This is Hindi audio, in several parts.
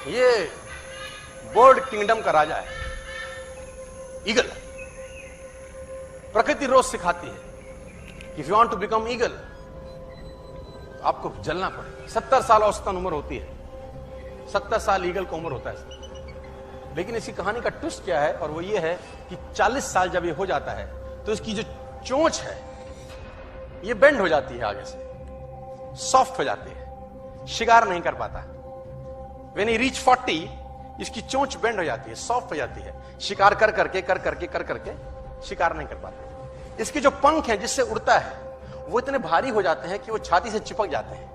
ये बर्ड किंगडम का राजा है, ईगल। प्रकृति रोज सिखाती है if you want to become eagle आपको जलना पड़ेगा। 70 साल औसतन उम्र होती है, 70 साल ईगल को उम्र होता है। लेकिन इसी कहानी का ट्विस्ट क्या है, और वो ये है कि 40 साल जब ये हो जाता है तो इसकी जो चोंच है ये बेंड हो जाती है, आगे से सॉफ्ट हो जाती है, शिकार नहीं कर पाता। व्हेन ही रीच 40 इसकी चोंच बेंड हो जाती है, सॉफ्ट हो जाती है, शिकार कर करके शिकार नहीं कर पाते। इसके जो पंख हैं जिससे उड़ता है वो इतने भारी हो जाते हैं कि वो छाती से चिपक जाते हैं,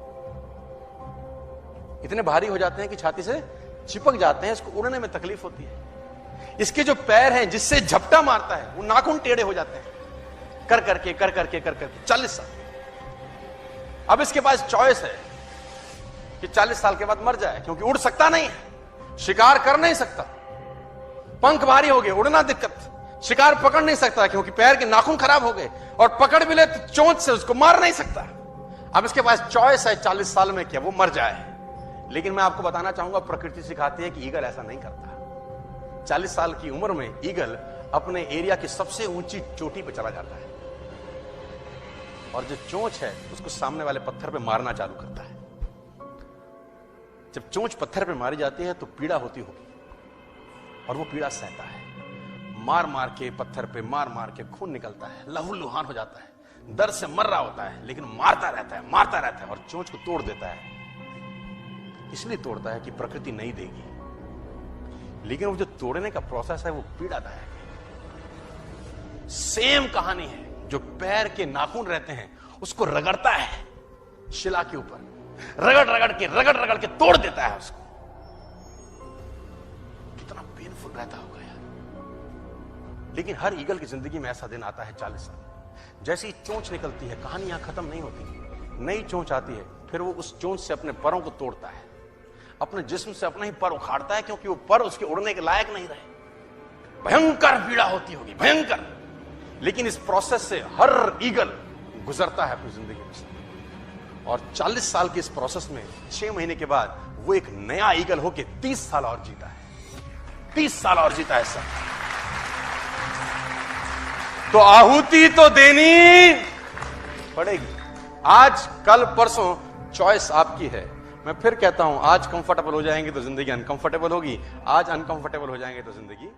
इतने भारी हो जाते हैं कि छाती से चिपक जाते हैं, इसको उड़ने में तकलीफ होती है। इसके जो पैर हैं जिससे झपटा मारता है वो नाखून टेढ़े हो जाते हैं, कर करके 40 साल। अब इसके पास चॉइस है कि 40 साल के बाद मर जाए, क्योंकि उड़ सकता नहीं है, शिकार कर नहीं सकता, पंख भारी हो गए, उड़ना दिक्कत, शिकार पकड़ नहीं सकता क्योंकि पैर के नाखून खराब हो गए, और पकड़ भी ले तो चोंच से उसको मार नहीं सकता। अब इसके पास चॉइस है 40 साल में क्या वो मर जाए। लेकिन मैं आपको बताना चाहूंगा प्रकृति सिखाती है कि ईगल ऐसा नहीं करता। 40 साल की उम्र में ईगल अपने एरिया की सबसे ऊंची चोटी पर चला जाता है और जो चोंच है उसको सामने वाले पत्थर पे मारना चालू करता है। जब चोंच पत्थर पे मारी जाती है तो पीड़ा होती होगी और वो पीड़ा सहता है, मार मार के पत्थर पे मार के खून निकलता है, लहूलुहान हो जाता है, दर्द से मर रहा होता है, लेकिन मारता रहता है और चोंच को तोड़ देता है। इसलिए तोड़ता है कि प्रकृति नहीं देगी, लेकिन वो जो तोड़ने का प्रोसेस है वो पीड़ादायक है। सेम कहानी है, जो पैर के नाखून रहते हैं उसको रगड़ता है शिला के ऊपर, रगड़ के तोड़ देता है उसको। कितना पेनफुल रहता होगा यार। लेकिन हर ईगल की जिंदगी में ऐसा दिन आता है 40 साल। जैसे ही चोंच निकलती है कहानी यहां खत्म नहीं होती, नई चोंच आती है, फिर वो उस चोंच से अपने परों को तोड़ता है, अपने जिस्म से अपने ही पर उखाड़ता है, क्योंकि वो पर उसके उड़ने के लायक नहीं रहे। भयंकर पीड़ा होती होगी, भयंकर। लेकिन इस प्रोसेस से हर ईगल गुजरता है अपनी जिंदगी में, और 40 साल के इस प्रोसेस में 6 महीने के बाद वो एक नया ईगल होके 30 साल और जीता है, 30 साल और जीता है सर। तो आहुति तो देनी पड़ेगी। आज कल परसों चॉइस आपकी है। मैं फिर कहता हूं, आज कंफर्टेबल हो जाएंगे तो जिंदगी अनकंफर्टेबल होगी, आज अनकंफर्टेबल हो जाएंगे तो जिंदगी